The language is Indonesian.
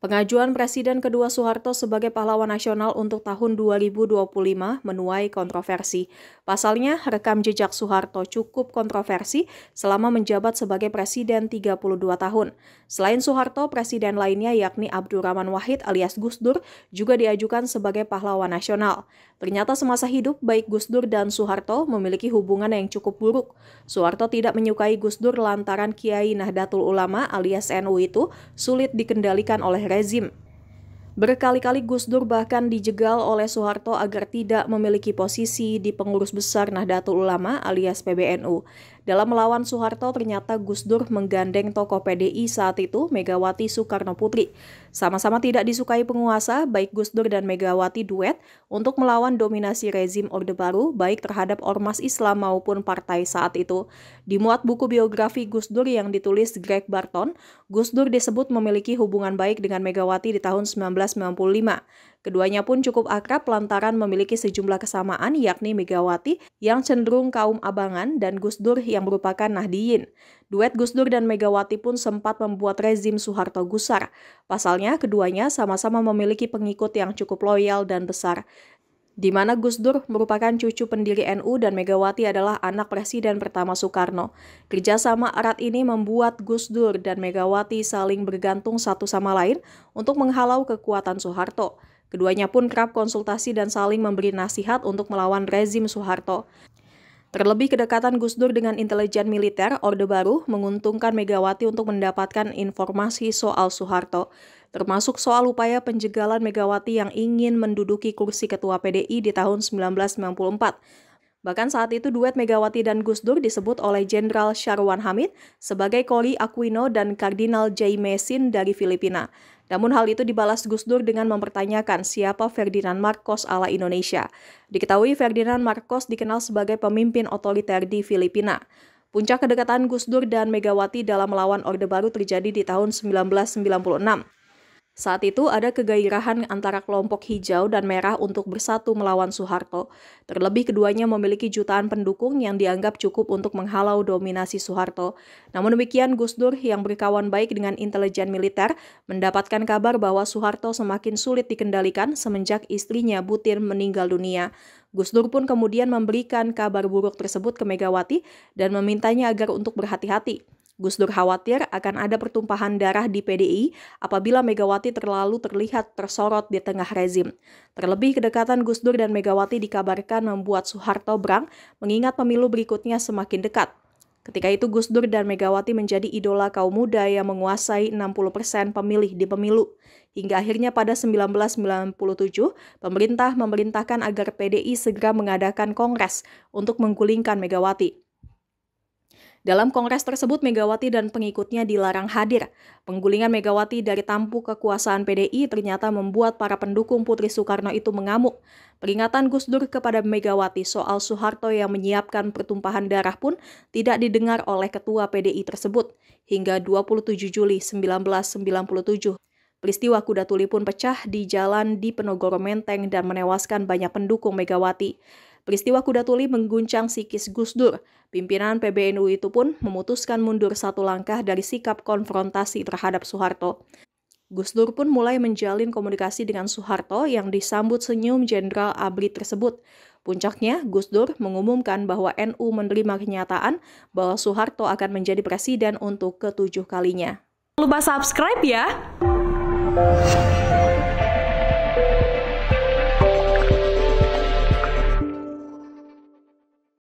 Pengajuan Presiden kedua Soeharto sebagai pahlawan nasional untuk tahun 2025 menuai kontroversi. Pasalnya, rekam jejak Soeharto cukup kontroversi selama menjabat sebagai Presiden 32 tahun. Selain Soeharto, Presiden lainnya yakni Abdurrahman Wahid alias Gus Dur juga diajukan sebagai pahlawan nasional. Ternyata semasa hidup, baik Gus Dur dan Soeharto memiliki hubungan yang cukup buruk. Soeharto tidak menyukai Gus Dur lantaran Kiai Nahdlatul Ulama alias NU itu sulit dikendalikan oleh rezim. Berkali-kali Gus Dur bahkan dijegal oleh Soeharto agar tidak memiliki posisi di pengurus besar Nahdlatul Ulama alias PBNU. Dalam melawan Soeharto, ternyata Gus Dur menggandeng tokoh PDI saat itu, Megawati Soekarno Putri. Sama-sama tidak disukai penguasa, baik Gus Dur dan Megawati duet untuk melawan dominasi rezim Orde Baru, baik terhadap ormas Islam maupun partai saat itu. Dimuat buku biografi Gus Dur yang ditulis Greg Barton, Gus Dur disebut memiliki hubungan baik dengan Megawati di tahun 1995. Keduanya pun cukup akrab lantaran memiliki sejumlah kesamaan, yakni Megawati yang cenderung kaum abangan dan Gus Dur yang merupakan Nahdiyin. Duet Gus Dur dan Megawati pun sempat membuat rezim Soeharto gusar. Pasalnya, keduanya sama-sama memiliki pengikut yang cukup loyal dan besar, di mana Gus Dur merupakan cucu pendiri NU dan Megawati adalah anak Presiden pertama Soekarno. Kerjasama erat ini membuat Gus Dur dan Megawati saling bergantung satu sama lain untuk menghalau kekuatan Soeharto. Keduanya pun kerap konsultasi dan saling memberi nasihat untuk melawan rezim Soeharto. Terlebih kedekatan Gus Dur dengan intelijen militer Orde Baru menguntungkan Megawati untuk mendapatkan informasi soal Soeharto, termasuk soal upaya penjegalan Megawati yang ingin menduduki kursi ketua PDI di tahun 1994. Bahkan saat itu duet Megawati dan Gus Dur disebut oleh Jenderal Syarwan Hamid sebagai Cory Aquino dan Kardinal Jaime Sin dari Filipina. Namun hal itu dibalas Gus Dur dengan mempertanyakan siapa Ferdinand Marcos ala Indonesia. Diketahui Ferdinand Marcos dikenal sebagai pemimpin otoriter di Filipina. Puncak kedekatan Gus Dur dan Megawati dalam melawan Orde Baru terjadi di tahun 1996. Saat itu ada kegairahan antara kelompok hijau dan merah untuk bersatu melawan Soeharto. Terlebih keduanya memiliki jutaan pendukung yang dianggap cukup untuk menghalau dominasi Soeharto. Namun demikian Gus Dur yang berkawan baik dengan intelijen militer mendapatkan kabar bahwa Soeharto semakin sulit dikendalikan semenjak istrinya Butin meninggal dunia. Gus Dur pun kemudian memberikan kabar buruk tersebut ke Megawati dan memintanya agar untuk berhati-hati. Gus Dur khawatir akan ada pertumpahan darah di PDI apabila Megawati terlalu terlihat tersorot di tengah rezim. Terlebih kedekatan Gus Dur dan Megawati dikabarkan membuat Soeharto berang mengingat pemilu berikutnya semakin dekat. Ketika itu Gus Dur dan Megawati menjadi idola kaum muda yang menguasai 60% pemilih di pemilu. Hingga akhirnya pada 1997, pemerintah memerintahkan agar PDI segera mengadakan kongres untuk menggulingkan Megawati. Dalam kongres tersebut, Megawati dan pengikutnya dilarang hadir. Penggulingan Megawati dari tampuk kekuasaan PDI ternyata membuat para pendukung Putri Soekarno itu mengamuk. Peringatan Gus Dur kepada Megawati soal Soeharto yang menyiapkan pertumpahan darah pun tidak didengar oleh ketua PDI tersebut. Hingga 27 Juli 1997. Peristiwa kuda tuli pun pecah di jalan di Penogoro Menteng dan menewaskan banyak pendukung Megawati. Peristiwa kuda tuli mengguncang psikis Gus Dur. Pimpinan PBNU itu pun memutuskan mundur satu langkah dari sikap konfrontasi terhadap Soeharto. Gus Dur pun mulai menjalin komunikasi dengan Soeharto yang disambut senyum Jenderal ABRI tersebut. Puncaknya, Gus Dur mengumumkan bahwa NU menerima kenyataan bahwa Soeharto akan menjadi presiden untuk ke-7 kalinya. Jangan lupa subscribe ya!